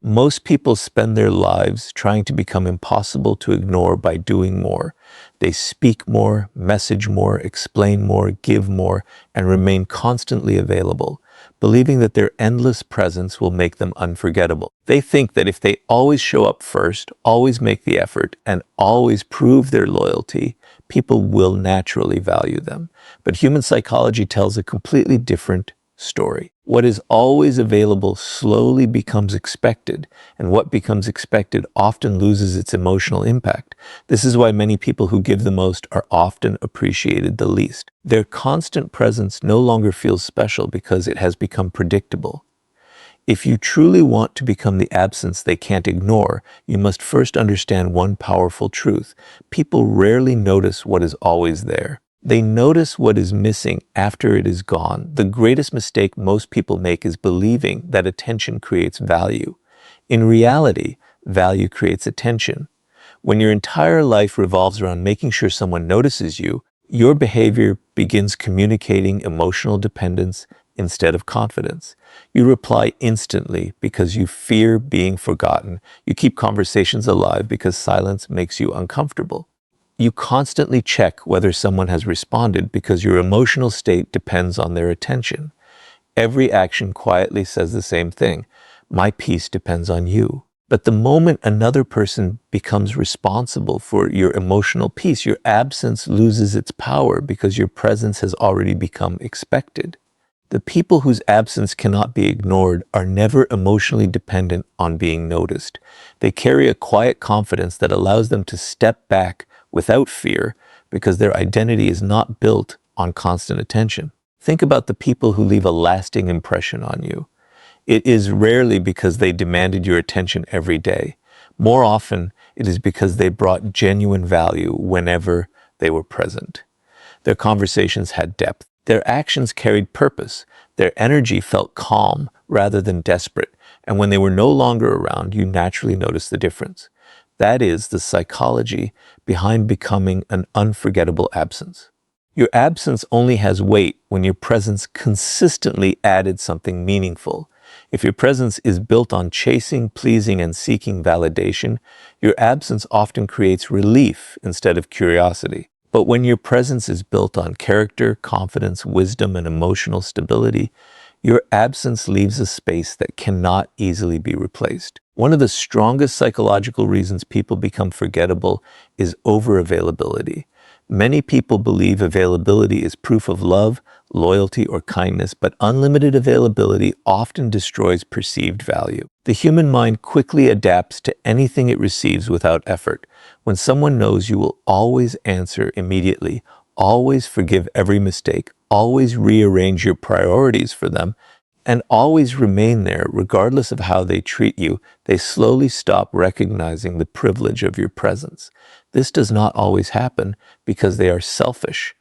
Most people spend their lives trying to become impossible to ignore by doing more. They speak more, message more, explain more, give more, and remain constantly available, believing that their endless presence will make them unforgettable. They think that if they always show up first, always make the effort, and always prove their loyalty, people will naturally value them. But human psychology tells a completely different story. What is always available slowly becomes expected, and what becomes expected often loses its emotional impact. This is why many people who give the most are often appreciated the least. Their constant presence no longer feels special because it has become predictable. If you truly want to become the absence they can't ignore, you must first understand one powerful truth. People rarely notice what is always there. They notice what is missing after it is gone. The greatest mistake most people make is believing that attention creates value. In reality, value creates attention. When your entire life revolves around making sure someone notices you, your behavior begins communicating emotional dependence instead of confidence. You reply instantly because you fear being forgotten. You keep conversations alive because silence makes you uncomfortable. You constantly check whether someone has responded because your emotional state depends on their attention. Every action quietly says the same thing: my peace depends on you. But the moment another person becomes responsible for your emotional peace, your absence loses its power because your presence has already become expected. The people whose absence cannot be ignored are never emotionally dependent on being noticed. They carry a quiet confidence that allows them to step back without fear because their identity is not built on constant attention. Think about the people who leave a lasting impression on you. It is rarely because they demanded your attention every day. More often, it is because they brought genuine value whenever they were present. Their conversations had depth. Their actions carried purpose. Their energy felt calm rather than desperate. And when they were no longer around, you naturally noticed the difference. That is the psychology behind becoming an unforgettable absence. Your absence only has weight when your presence consistently added something meaningful. If your presence is built on chasing, pleasing, and seeking validation, your absence often creates relief instead of curiosity. But when your presence is built on character, confidence, wisdom, and emotional stability, your absence leaves a space that cannot easily be replaced. One of the strongest psychological reasons people become forgettable is overavailability. Many people believe availability is proof of love, loyalty, or kindness, but unlimited availability often destroys perceived value. The human mind quickly adapts to anything it receives without effort. When someone knows you will always answer immediately, always forgive every mistake, always rearrange your priorities for them, and always remain there regardless of how they treat you, they slowly stop recognizing the privilege of your presence. This does not always happen because they are selfish.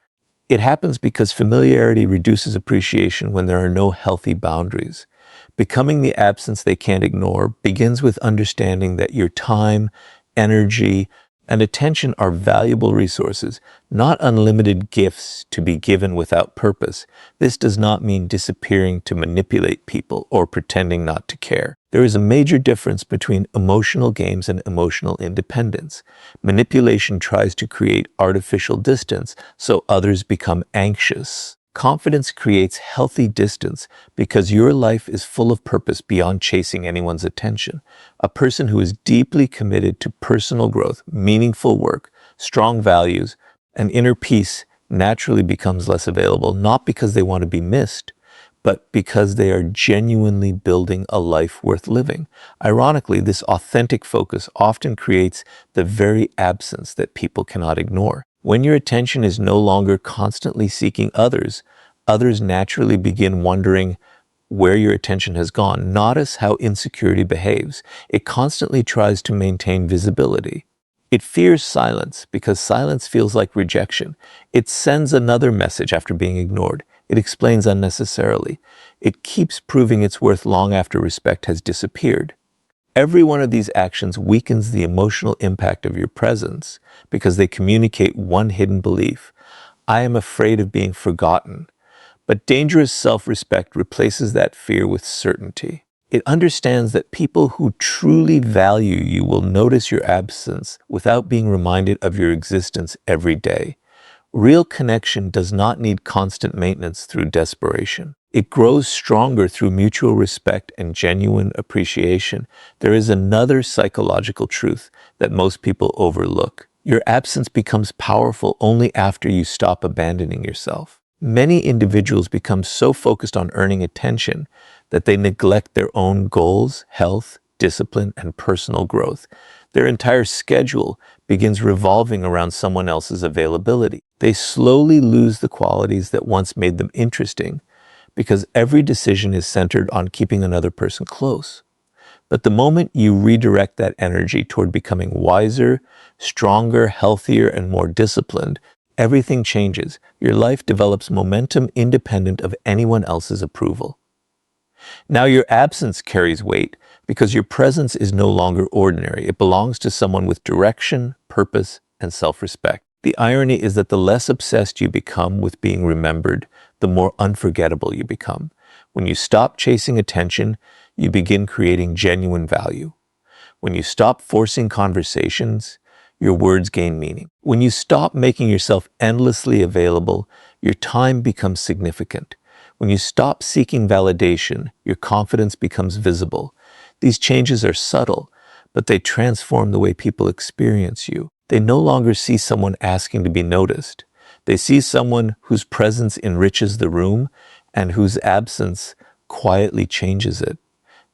It happens because familiarity reduces appreciation when there are no healthy boundaries. Becoming the absence they can't ignore begins with understanding that your time, energy, and attention are valuable resources, not unlimited gifts to be given without purpose. This does not mean disappearing to manipulate people or pretending not to care. There is a major difference between emotional games and emotional independence. Manipulation tries to create artificial distance so others become anxious. Confidence creates healthy distance because your life is full of purpose beyond chasing anyone's attention. A person who is deeply committed to personal growth, meaningful work, strong values, and inner peace naturally becomes less available, not because they want to be missed, but because they are genuinely building a life worth living. Ironically, this authentic focus often creates the very absence that people cannot ignore. When your attention is no longer constantly seeking others, others naturally begin wondering where your attention has gone. Notice how insecurity behaves. It constantly tries to maintain visibility. It fears silence because silence feels like rejection. It sends another message after being ignored. It explains unnecessarily. It keeps proving its worth long after respect has disappeared. Every one of these actions weakens the emotional impact of your presence because they communicate one hidden belief: I am afraid of being forgotten. But dangerous self-respect replaces that fear with certainty. It understands that people who truly value you will notice your absence without being reminded of your existence every day. Real connection does not need constant maintenance through desperation. It grows stronger through mutual respect and genuine appreciation. There is another psychological truth that most people overlook. Your absence becomes powerful only after you stop abandoning yourself. Many individuals become so focused on earning attention that they neglect their own goals, health, discipline, and personal growth. Their entire schedule begins revolving around someone else's availability. They slowly lose the qualities that once made them interesting because every decision is centered on keeping another person close. But the moment you redirect that energy toward becoming wiser, stronger, healthier, and more disciplined, everything changes. Your life develops momentum independent of anyone else's approval. Now your absence carries weight because your presence is no longer ordinary. It belongs to someone with direction, purpose, and self-respect. The irony is that the less obsessed you become with being remembered, the more unforgettable you become. When you stop chasing attention, you begin creating genuine value. When you stop forcing conversations, your words gain meaning. When you stop making yourself endlessly available, your time becomes significant. When you stop seeking validation, your confidence becomes visible. These changes are subtle, but they transform the way people experience you. They no longer see someone asking to be noticed. They see someone whose presence enriches the room and whose absence quietly changes it.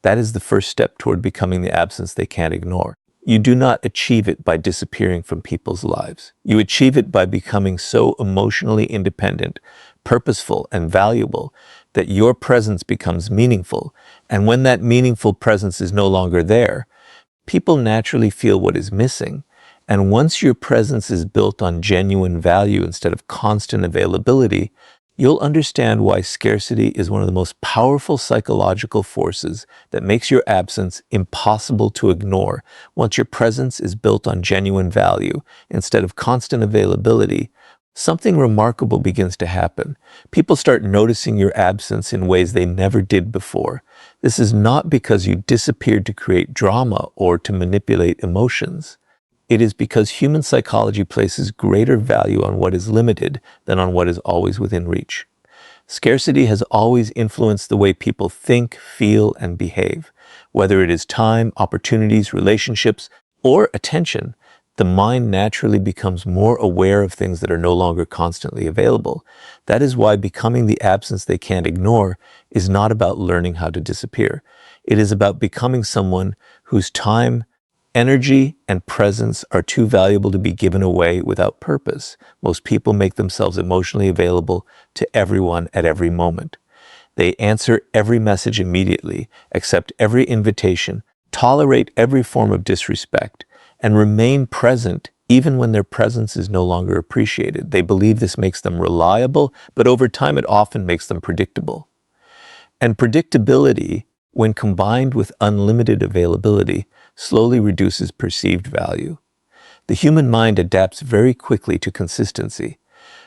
That is the first step toward becoming the absence they can't ignore. You do not achieve it by disappearing from people's lives. You achieve it by becoming so emotionally independent, purposeful, and valuable that your presence becomes meaningful. And when that meaningful presence is no longer there, people naturally feel what is missing. And once your presence is built on genuine value instead of constant availability, you'll understand why scarcity is one of the most powerful psychological forces that makes your absence impossible to ignore. Once your presence is built on genuine value instead of constant availability, something remarkable begins to happen. People start noticing your absence in ways they never did before. This is not because you disappeared to create drama or to manipulate emotions. It is because human psychology places greater value on what is limited than on what is always within reach. Scarcity has always influenced the way people think, feel, and behave. Whether it is time, opportunities, relationships, or attention, the mind naturally becomes more aware of things that are no longer constantly available. That is why becoming the absence they can't ignore is not about learning how to disappear. It is about becoming someone whose time, energy, and presence are too valuable to be given away without purpose. Most people make themselves emotionally available to everyone at every moment. They answer every message immediately, accept every invitation, tolerate every form of disrespect, and remain present even when their presence is no longer appreciated. They believe this makes them reliable, but over time it often makes them predictable. And predictability, when combined with unlimited availability, slowly reduces perceived value. The human mind adapts very quickly to consistency.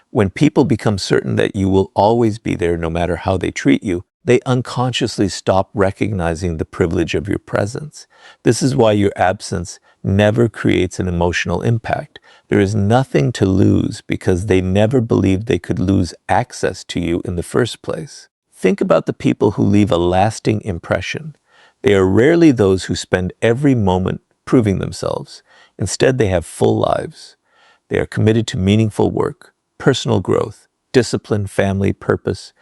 When people become certain that you will always be there no matter how they treat you, they unconsciously stop recognizing the privilege of your presence. This is why your absence never creates an emotional impact. There is nothing to lose because they never believed they could lose access to you in the first place. Think about the people who leave a lasting impression. They are rarely those who spend every moment proving themselves. Instead, they have full lives. They are committed to meaningful work, personal growth, discipline, family, purpose,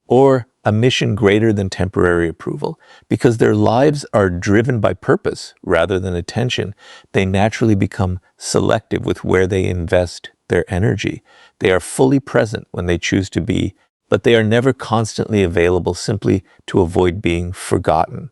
or a mission greater than temporary approval. Because their lives are driven by purpose rather than attention, they naturally become selective with where they invest their energy. They are fully present when they choose to be, but they are never constantly available simply to avoid being forgotten.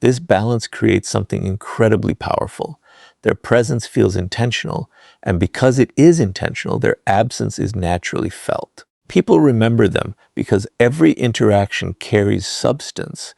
This balance creates something incredibly powerful. Their presence feels intentional, and because it is intentional, their absence is naturally felt. People remember them because every interaction carries substance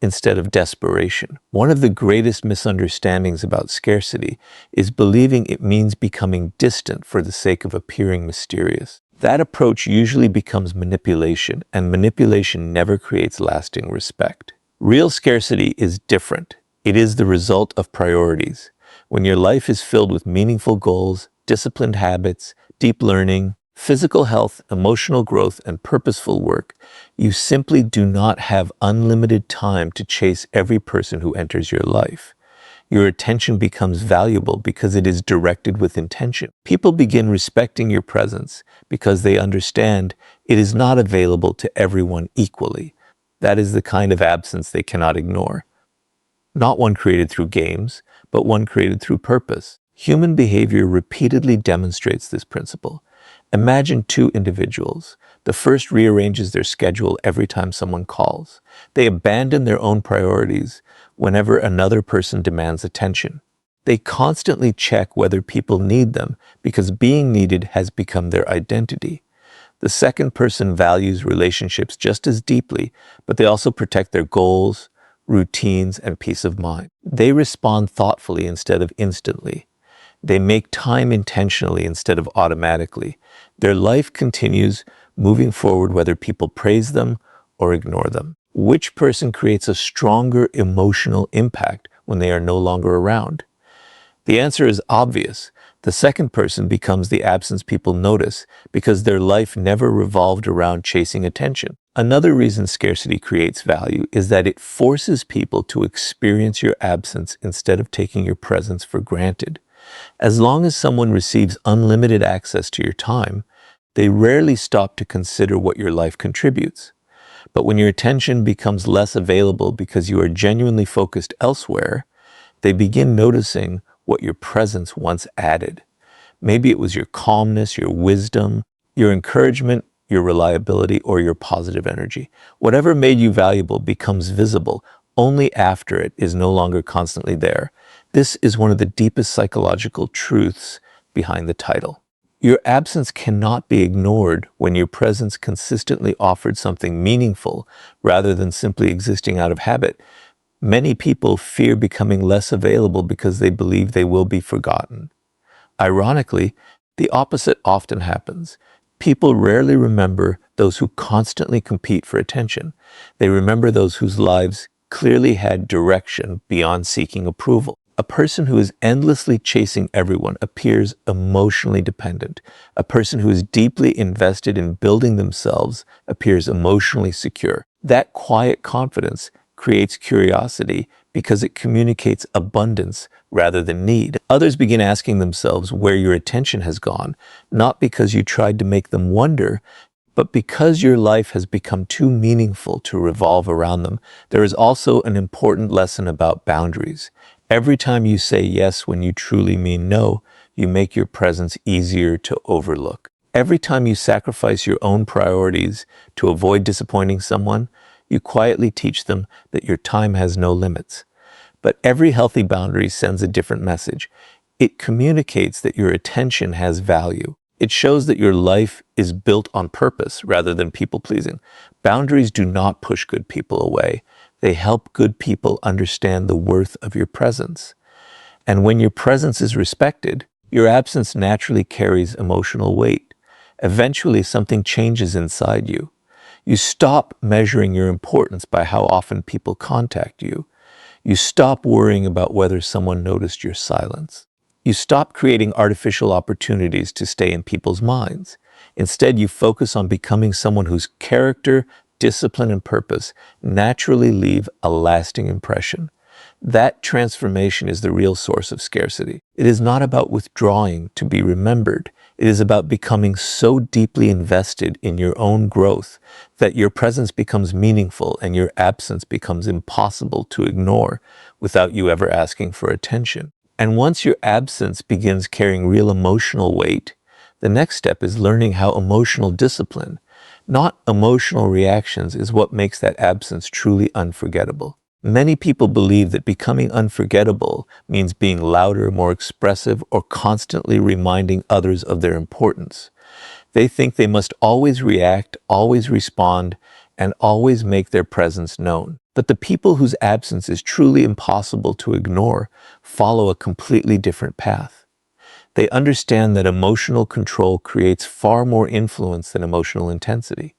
instead of desperation. One of the greatest misunderstandings about scarcity is believing it means becoming distant for the sake of appearing mysterious. That approach usually becomes manipulation, and manipulation never creates lasting respect. Real scarcity is different. It is the result of priorities. When your life is filled with meaningful goals, disciplined habits, deep learning, physical health, emotional growth, and purposeful work, you simply do not have unlimited time to chase every person who enters your life. Your attention becomes valuable because it is directed with intention. People begin respecting your presence because they understand it is not available to everyone equally. That is the kind of absence they cannot ignore. Not one created through games, but one created through purpose. Human behavior repeatedly demonstrates this principle. Imagine two individuals. The first rearranges their schedule every time someone calls. They abandon their own priorities whenever another person demands attention. They constantly check whether people need them because being needed has become their identity. The second person values relationships just as deeply, but they also protect their goals, routines, and peace of mind. They respond thoughtfully instead of instantly. They make time intentionally instead of automatically. Their life continues moving forward whether people praise them or ignore them. Which person creates a stronger emotional impact when they are no longer around? The answer is obvious. The second person becomes the absence people notice because their life never revolved around chasing attention. Another reason scarcity creates value is that it forces people to experience your absence instead of taking your presence for granted. As long as someone receives unlimited access to your time, they rarely stop to consider what your life contributes. But when your attention becomes less available because you are genuinely focused elsewhere, they begin noticing what your presence once added. Maybe it was your calmness, your wisdom, your encouragement, your reliability, or your positive energy. Whatever made you valuable becomes visible only after it is no longer constantly there. This is one of the deepest psychological truths behind the title. Your absence cannot be ignored when your presence consistently offered something meaningful rather than simply existing out of habit. Many people fear becoming less available because they believe they will be forgotten. Ironically, the opposite often happens. People rarely remember those who constantly compete for attention. They remember those whose lives clearly had direction beyond seeking approval. A person who is endlessly chasing everyone appears emotionally dependent. A person who is deeply invested in building themselves appears emotionally secure. That quiet confidence creates curiosity because it communicates abundance rather than need. Others begin asking themselves where your attention has gone, not because you tried to make them wonder, but because your life has become too meaningful to revolve around them. There is also an important lesson about boundaries. Every time you say yes when you truly mean no, you make your presence easier to overlook. Every time you sacrifice your own priorities to avoid disappointing someone, you quietly teach them that your time has no limits. But every healthy boundary sends a different message. It communicates that your attention has value. It shows that your life is built on purpose rather than people-pleasing. Boundaries do not push good people away. They help good people understand the worth of your presence. And when your presence is respected, your absence naturally carries emotional weight. Eventually, something changes inside you. You stop measuring your importance by how often people contact you. You stop worrying about whether someone noticed your silence. You stop creating artificial opportunities to stay in people's minds. Instead, you focus on becoming someone whose character, discipline, and purpose naturally leave a lasting impression. That transformation is the real source of scarcity. It is not about withdrawing to be remembered. It is about becoming so deeply invested in your own growth that your presence becomes meaningful and your absence becomes impossible to ignore without you ever asking for attention. And once your absence begins carrying real emotional weight, the next step is learning how emotional discipline, not emotional reactions, is what makes that absence truly unforgettable. Many people believe that becoming unforgettable means being louder, more expressive, or constantly reminding others of their importance. They think they must always react, always respond, and always make their presence known. But the people whose absence is truly impossible to ignore follow a completely different path. They understand that emotional control creates far more influence than emotional intensity.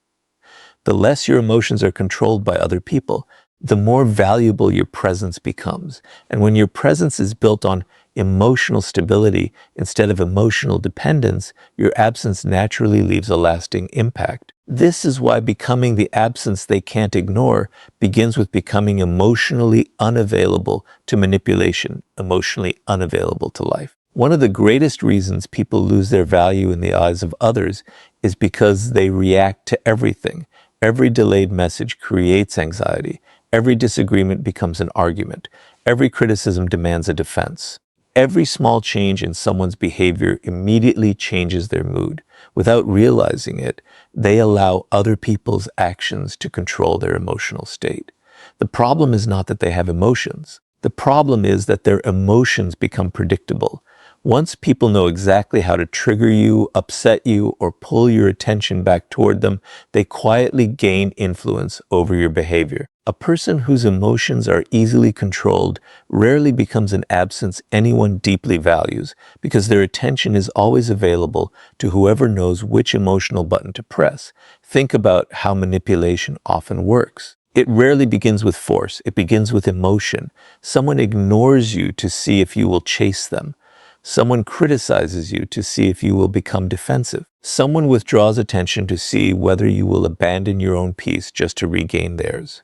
The less your emotions are controlled by other people, the more valuable your presence becomes. And when your presence is built on emotional stability instead of emotional dependence, your absence naturally leaves a lasting impact. This is why becoming the absence they can't ignore begins with becoming emotionally unavailable to manipulation, emotionally unavailable to life. One of the greatest reasons people lose their value in the eyes of others is because they react to everything. Every delayed message creates anxiety. Every disagreement becomes an argument. Every criticism demands a defense. Every small change in someone's behavior immediately changes their mood. Without realizing it, they allow other people's actions to control their emotional state. The problem is not that they have emotions. The problem is that their emotions become predictable. Once people know exactly how to trigger you, upset you, or pull your attention back toward them, they quietly gain influence over your behavior. A person whose emotions are easily controlled rarely becomes an absence anyone deeply values, because their attention is always available to whoever knows which emotional button to press. Think about how manipulation often works. It rarely begins with force. It begins with emotion. Someone ignores you to see if you will chase them. Someone criticizes you to see if you will become defensive. Someone withdraws attention to see whether you will abandon your own peace just to regain theirs.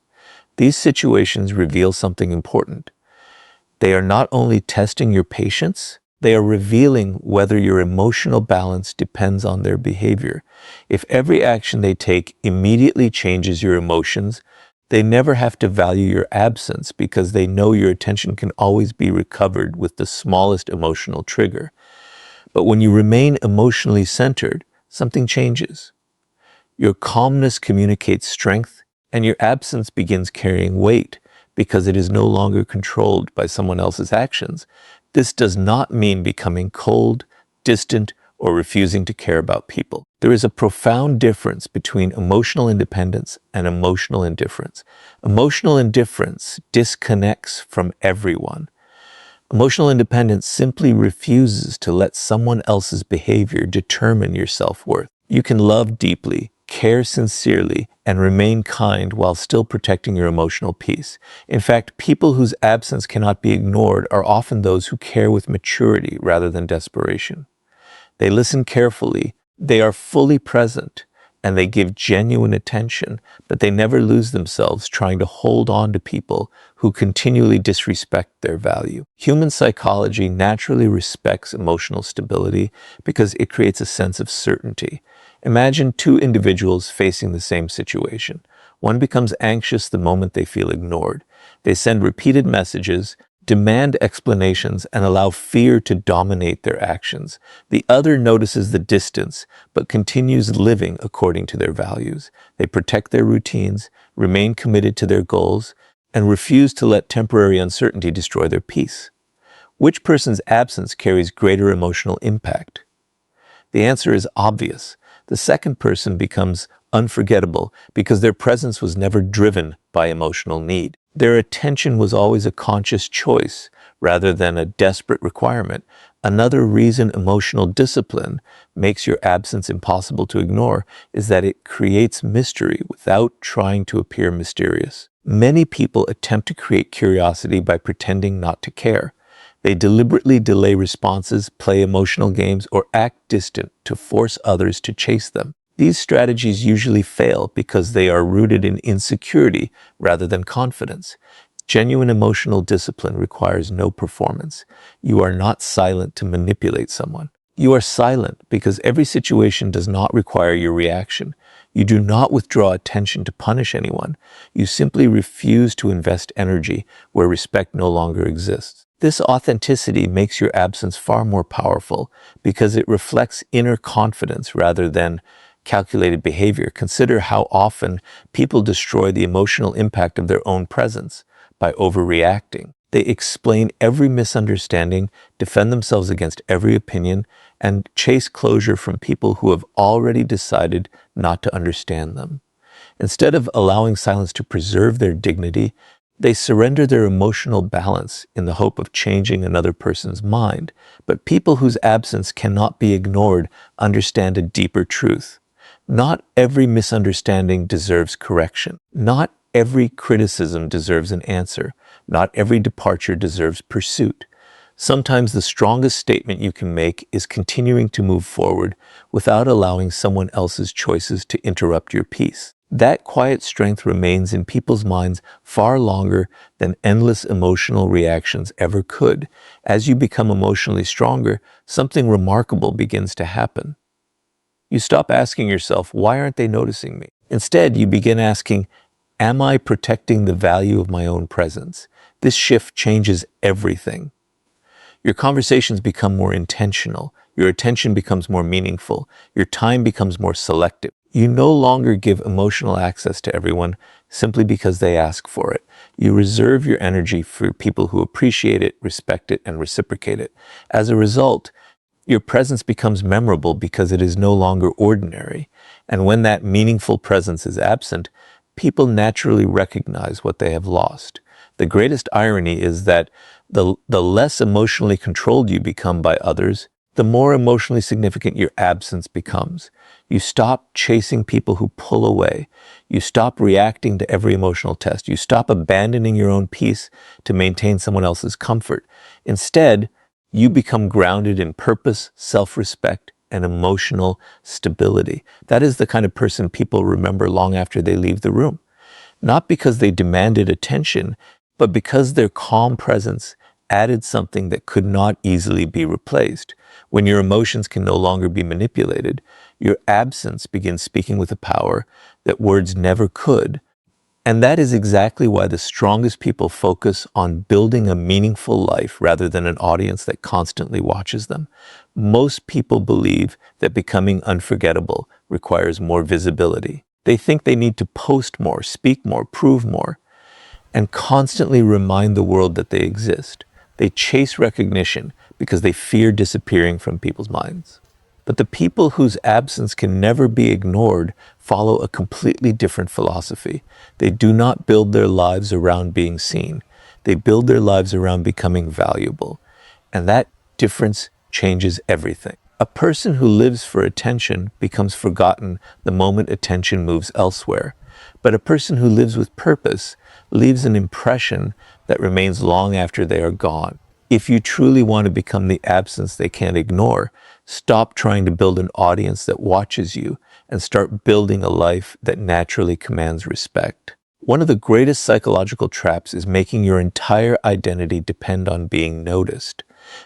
These situations reveal something important. They are not only testing your patience, they are revealing whether your emotional balance depends on their behavior. If every action they take immediately changes your emotions, they never have to value your absence because they know your attention can always be recovered with the smallest emotional trigger. But when you remain emotionally centered, something changes. Your calmness communicates strength, and your absence begins carrying weight because it is no longer controlled by someone else's actions. This does not mean becoming cold, distant, or refusing to care about people. There is a profound difference between emotional independence and emotional indifference. Emotional indifference disconnects from everyone. Emotional independence simply refuses to let someone else's behavior determine your self-worth. You can love deeply, care sincerely, and remain kind while still protecting your emotional peace. In fact, people whose absence cannot be ignored are often those who care with maturity rather than desperation. They listen carefully, they are fully present, and they give genuine attention, but they never lose themselves trying to hold on to people who continually disrespect their value. Human psychology naturally respects emotional stability because it creates a sense of certainty. Imagine two individuals facing the same situation. One becomes anxious the moment they feel ignored. They send repeated messages, demand explanations, and allow fear to dominate their actions. The other notices the distance, but continues living according to their values. They protect their routines, remain committed to their goals, and refuse to let temporary uncertainty destroy their peace. Which person's absence carries greater emotional impact? The answer is obvious. The second person becomes unforgettable because their presence was never driven by emotional need. Their attention was always a conscious choice rather than a desperate requirement. Another reason emotional discipline makes your absence impossible to ignore is that it creates mystery without trying to appear mysterious. Many people attempt to create curiosity by pretending not to care. They deliberately delay responses, play emotional games, or act distant to force others to chase them. These strategies usually fail because they are rooted in insecurity rather than confidence. Genuine emotional discipline requires no performance. You are not silent to manipulate someone. You are silent because every situation does not require your reaction. You do not withdraw attention to punish anyone. You simply refuse to invest energy where respect no longer exists. This authenticity makes your absence far more powerful because it reflects inner confidence rather than calculated behavior. Consider how often people destroy the emotional impact of their own presence by overreacting. They explain every misunderstanding, defend themselves against every opinion, and chase closure from people who have already decided not to understand them. Instead of allowing silence to preserve their dignity, they surrender their emotional balance in the hope of changing another person's mind. But people whose absence cannot be ignored understand a deeper truth. Not every misunderstanding deserves correction. Not every criticism deserves an answer. Not every departure deserves pursuit. Sometimes the strongest statement you can make is continuing to move forward without allowing someone else's choices to interrupt your peace. That quiet strength remains in people's minds far longer than endless emotional reactions ever could. As you become emotionally stronger, something remarkable begins to happen. You stop asking yourself, why aren't they noticing me? Instead, you begin asking, am I protecting the value of my own presence? This shift changes everything. Your conversations become more intentional. Your attention becomes more meaningful. Your time becomes more selective. You no longer give emotional access to everyone simply because they ask for it. You reserve your energy for people who appreciate it, respect it, and reciprocate it. As a result, your presence becomes memorable because it is no longer ordinary. And when that meaningful presence is absent, people naturally recognize what they have lost. The greatest irony is that the less emotionally controlled you become by others, the more emotionally significant your absence becomes. You stop chasing people who pull away. You stop reacting to every emotional test. You stop abandoning your own peace to maintain someone else's comfort. Instead, you become grounded in purpose, self-respect, and emotional stability. That is the kind of person people remember long after they leave the room. Not because they demanded attention, but because their calm presence added something that could not easily be replaced. When your emotions can no longer be manipulated, your absence begins speaking with a power that words never could. And that is exactly why the strongest people focus on building a meaningful life rather than an audience that constantly watches them. Most people believe that becoming unforgettable requires more visibility. They think they need to post more, speak more, prove more, and constantly remind the world that they exist. They chase recognition because they fear disappearing from people's minds. But the people whose absence can never be ignored follow a completely different philosophy. They do not build their lives around being seen. They build their lives around becoming valuable. And that difference changes everything. A person who lives for attention becomes forgotten the moment attention moves elsewhere. But a person who lives with purpose leaves an impression that remains long after they are gone. If you truly want to become the absence they can't ignore, stop trying to build an audience that watches you and start building a life that naturally commands respect. One of the greatest psychological traps is making your entire identity depend on being noticed.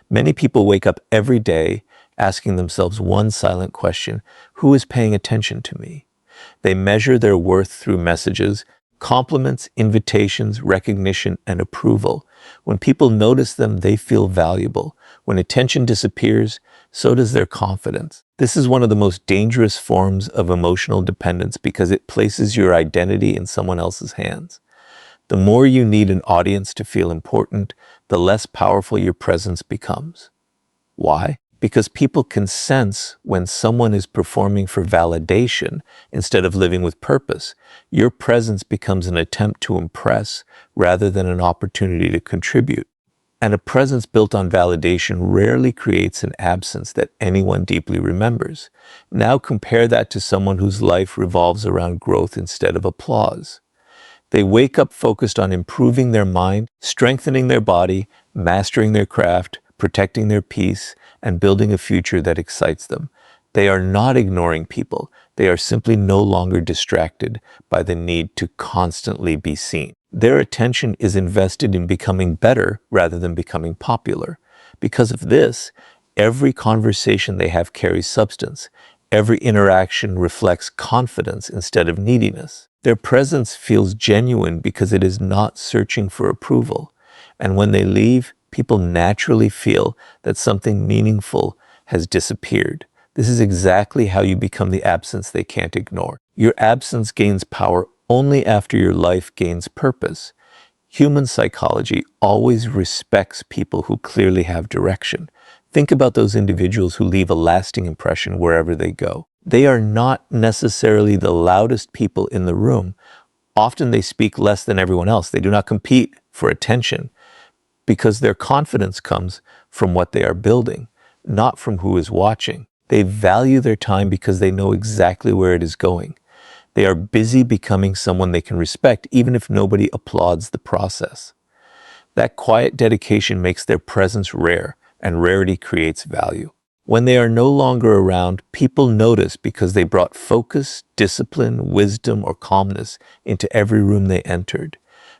Many people wake up every day asking themselves one silent question: who is paying attention to me? They measure their worth through messages, compliments, invitations, recognition, and approval. When people notice them, they feel valuable. When attention disappears, so does their confidence. This is one of the most dangerous forms of emotional dependence because it places your identity in someone else's hands. The more you need an audience to feel important, the less powerful your presence becomes. Why? Because people can sense when someone is performing for validation instead of living with purpose. Your presence becomes an attempt to impress rather than an opportunity to contribute. And a presence built on validation rarely creates an absence that anyone deeply remembers. Now compare that to someone whose life revolves around growth instead of applause. They wake up focused on improving their mind, strengthening their body, mastering their craft, protecting their peace, and building a future that excites them. They are not ignoring people. They are simply no longer distracted by the need to constantly be seen. Their attention is invested in becoming better rather than becoming popular. Because of this, every conversation they have carries substance. Every interaction reflects confidence instead of neediness. Their presence feels genuine because it is not searching for approval. And when they leave, people naturally feel that something meaningful has disappeared. This is exactly how you become the absence they can't ignore. Your absence gains power only after your life gains purpose. Human psychology always respects people who clearly have direction. Think about those individuals who leave a lasting impression wherever they go. They are not necessarily the loudest people in the room. Often they speak less than everyone else. They do not compete for attention because their confidence comes from what they are building, not from who is watching. They value their time because they know exactly where it is going. They are busy becoming someone they can respect, even if nobody applauds the process. That quiet dedication makes their presence rare, and rarity creates value. When they are no longer around, people notice because they brought focus, discipline, wisdom, or calmness into every room they entered.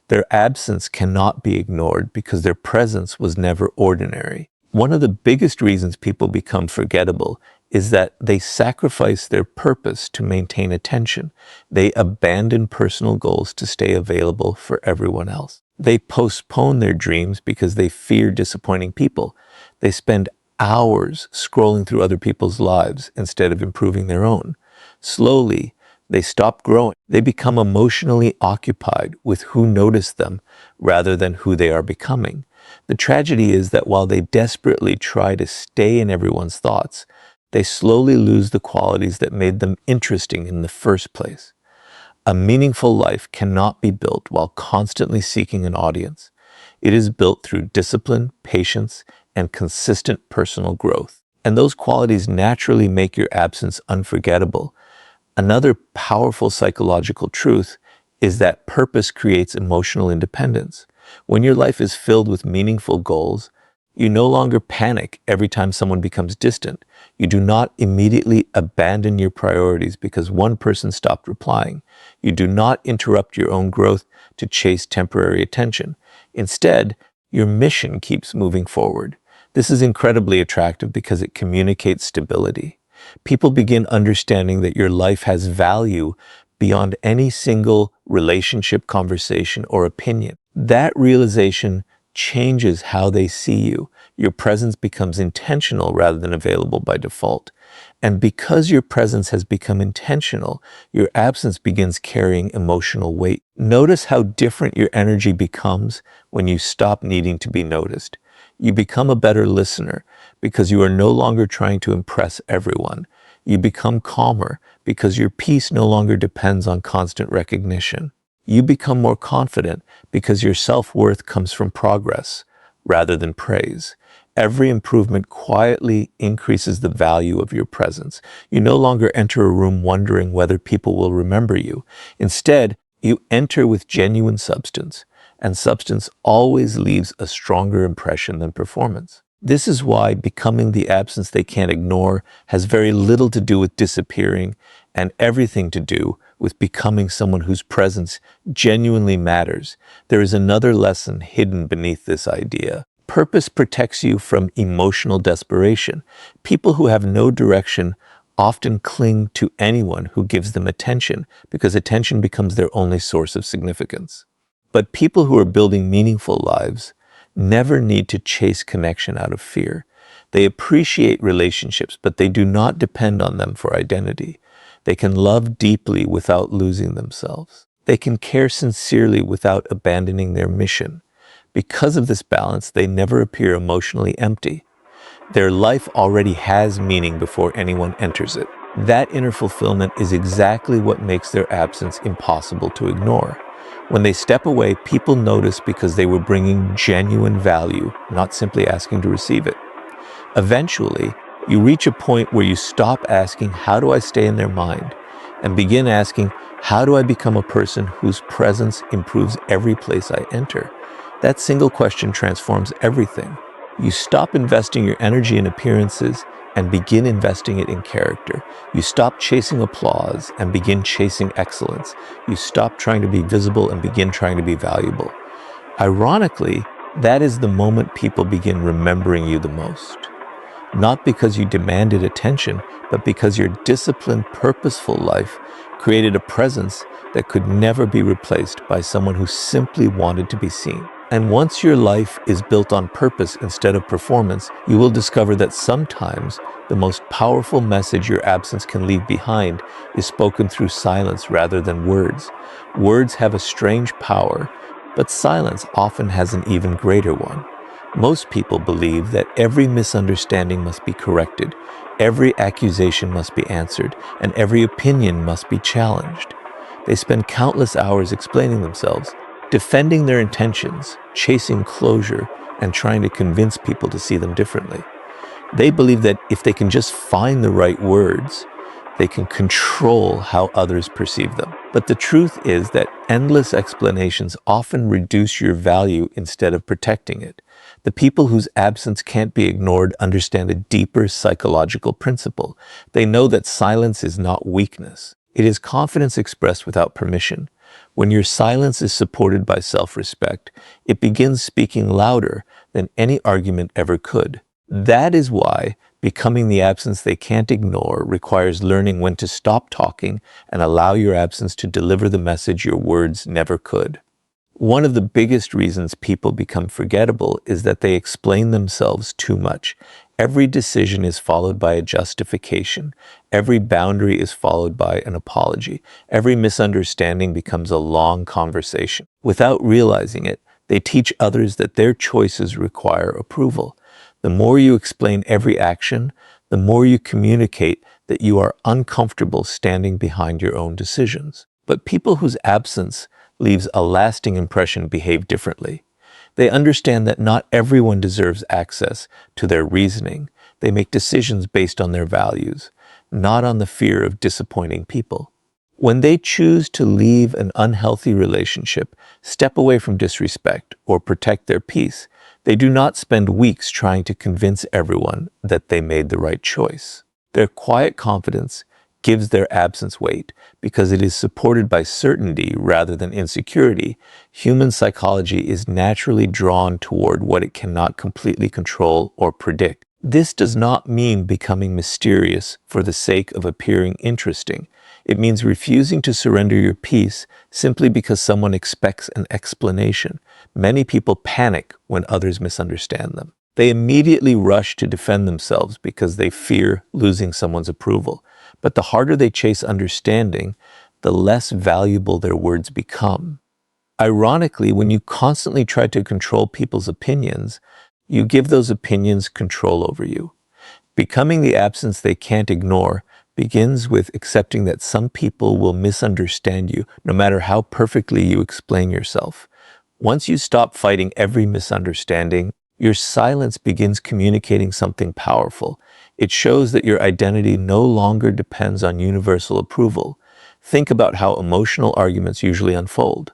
Their absence cannot be ignored because their presence was never ordinary. One of the biggest reasons people become forgettable is that they sacrifice their purpose to maintain attention. They abandon personal goals to stay available for everyone else. They postpone their dreams because they fear disappointing people. They spend hours scrolling through other people's lives instead of improving their own. Slowly, they stop growing. They become emotionally occupied with who noticed them rather than who they are becoming. The tragedy is that while they desperately try to stay in everyone's thoughts, they slowly lose the qualities that made them interesting in the first place. A meaningful life cannot be built while constantly seeking an audience. It is built through discipline, patience, and consistent personal growth. And those qualities naturally make your absence unforgettable. Another powerful psychological truth is that purpose creates emotional independence. When your life is filled with meaningful goals, you no longer panic every time someone becomes distant. You do not immediately abandon your priorities because one person stopped replying. You do not interrupt your own growth to chase temporary attention. Instead, your mission keeps moving forward. This is incredibly attractive because it communicates stability. People begin understanding that your life has value beyond any single relationship, conversation, or opinion. That realization changes how they see you. Your presence becomes intentional rather than available by default. And because your presence has become intentional, your absence begins carrying emotional weight. Notice how different your energy becomes when you stop needing to be noticed. You become a better listener because you are no longer trying to impress everyone. You become calmer because your peace no longer depends on constant recognition. You become more confident because your self-worth comes from progress rather than praise. Every improvement quietly increases the value of your presence. You no longer enter a room wondering whether people will remember you. Instead, you enter with genuine substance, and substance always leaves a stronger impression than performance. This is why becoming the absence they can't ignore has very little to do with disappearing and everything to do with becoming someone whose presence genuinely matters. There is another lesson hidden beneath this idea. Purpose protects you from emotional desperation. People who have no direction often cling to anyone who gives them attention because attention becomes their only source of significance. But people who are building meaningful lives never need to chase connection out of fear. They appreciate relationships, but they do not depend on them for identity. They can love deeply without losing themselves. They can care sincerely without abandoning their mission. Because of this balance, they never appear emotionally empty. Their life already has meaning before anyone enters it. That inner fulfillment is exactly what makes their absence impossible to ignore. When they step away, people notice because they were bringing genuine value, not simply asking to receive it. Eventually, you reach a point where you stop asking, how do I stay in their mind? And begin asking, how do I become a person whose presence improves every place I enter? That single question transforms everything. You stop investing your energy in appearances and begin investing it in character. You stop chasing applause and begin chasing excellence. You stop trying to be visible and begin trying to be valuable. Ironically, that is the moment people begin remembering you the most. Not because you demanded attention, but because your disciplined, purposeful life created a presence that could never be replaced by someone who simply wanted to be seen. And once your life is built on purpose instead of performance, you will discover that sometimes the most powerful message your absence can leave behind is spoken through silence rather than words. Words have a strange power, but silence often has an even greater one. Most people believe that every misunderstanding must be corrected, every accusation must be answered, and every opinion must be challenged. They spend countless hours explaining themselves, defending their intentions, chasing closure, and trying to convince people to see them differently. They believe that if they can just find the right words, they can control how others perceive them. But the truth is that endless explanations often reduce your value instead of protecting it. The people whose absence can't be ignored understand a deeper psychological principle. They know that silence is not weakness. It is confidence expressed without permission. When your silence is supported by self-respect, it begins speaking louder than any argument ever could. That is why becoming the absence they can't ignore requires learning when to stop talking and allow your absence to deliver the message your words never could. One of the biggest reasons people become forgettable is that they explain themselves too much. Every decision is followed by a justification. Every boundary is followed by an apology. Every misunderstanding becomes a long conversation. Without realizing it, they teach others that their choices require approval. The more you explain every action, the more you communicate that you are uncomfortable standing behind your own decisions. But people whose absence leaves a lasting impression behave differently. They understand that not everyone deserves access to their reasoning. They make decisions based on their values, not on the fear of disappointing people. When they choose to leave an unhealthy relationship, step away from disrespect, or protect their peace, they do not spend weeks trying to convince everyone that they made the right choice. Their quiet confidence gives their absence weight because it is supported by certainty rather than insecurity. Human psychology is naturally drawn toward what it cannot completely control or predict. This does not mean becoming mysterious for the sake of appearing interesting. It means refusing to surrender your peace simply because someone expects an explanation. Many people panic when others misunderstand them. They immediately rush to defend themselves because they fear losing someone's approval. But the harder they chase understanding, the less valuable their words become. Ironically, when you constantly try to control people's opinions, you give those opinions control over you. Becoming the absence they can't ignore begins with accepting that some people will misunderstand you, no matter how perfectly you explain yourself. Once you stop fighting every misunderstanding, your silence begins communicating something powerful. It shows that your identity no longer depends on universal approval. Think about how emotional arguments usually unfold.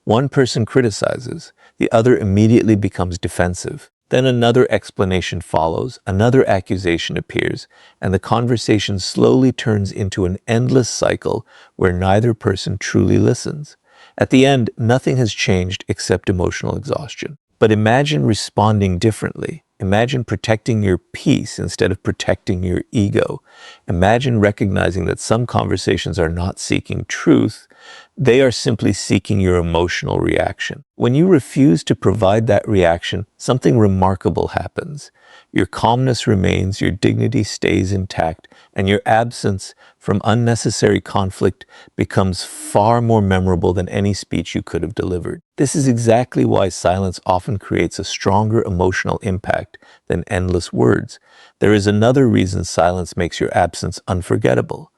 One person criticizes, the other immediately becomes defensive. Then another explanation follows, another accusation appears, and the conversation slowly turns into an endless cycle where neither person truly listens. At the end, nothing has changed except emotional exhaustion. But imagine responding differently. Imagine protecting your peace instead of protecting your ego. Imagine recognizing that some conversations are not seeking truth, they are simply seeking your emotional reaction. When you refuse to provide that reaction, something remarkable happens. Your calmness remains, your dignity stays intact, and your absence from unnecessary conflict becomes far more memorable than any speech you could have delivered. This is exactly why silence often creates a stronger emotional impact than endless words. There is another reason silence makes your absence unforgettable.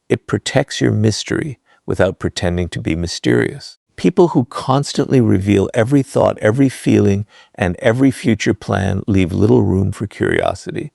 It protects your mystery without pretending to be mysterious. People who constantly reveal every thought, every feeling, and every future plan leave little room for curiosity.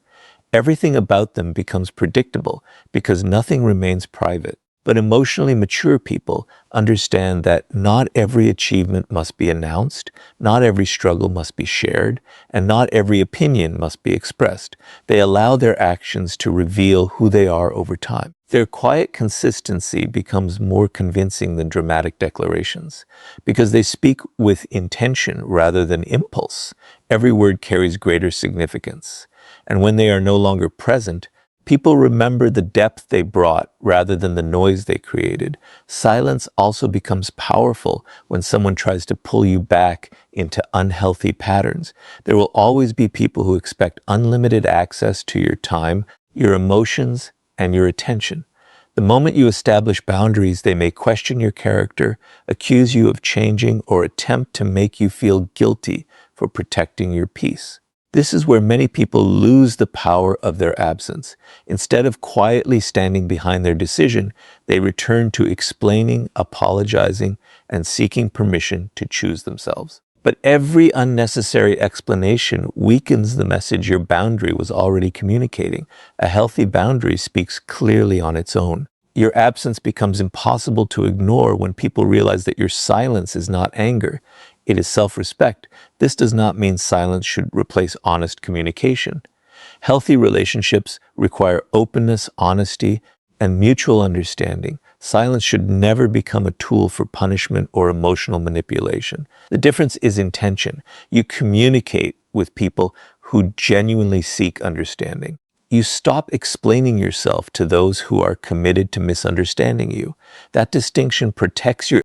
Everything about them becomes predictable because nothing remains private. But emotionally mature people understand that not every achievement must be announced, not every struggle must be shared, and not every opinion must be expressed. They allow their actions to reveal who they are over time. Their quiet consistency becomes more convincing than dramatic declarations because they speak with intention rather than impulse. Every word carries greater significance. And when they are no longer present, people remember the depth they brought rather than the noise they created. Silence also becomes powerful when someone tries to pull you back into unhealthy patterns. There will always be people who expect unlimited access to your time, your emotions, and your attention. The moment you establish boundaries, they may question your character, accuse you of changing, or attempt to make you feel guilty for protecting your peace. This is where many people lose the power of their absence. Instead of quietly standing behind their decision, they return to explaining, apologizing, and seeking permission to choose themselves. But every unnecessary explanation weakens the message your boundary was already communicating. A healthy boundary speaks clearly on its own. Your absence becomes impossible to ignore when people realize that your silence is not anger. It is self-respect. This does not mean silence should replace honest communication. Healthy relationships require openness, honesty, and mutual understanding. Silence should never become a tool for punishment or emotional manipulation. The difference is intention. You communicate with people who genuinely seek understanding. You stop explaining yourself to those who are committed to misunderstanding you. That distinction protects your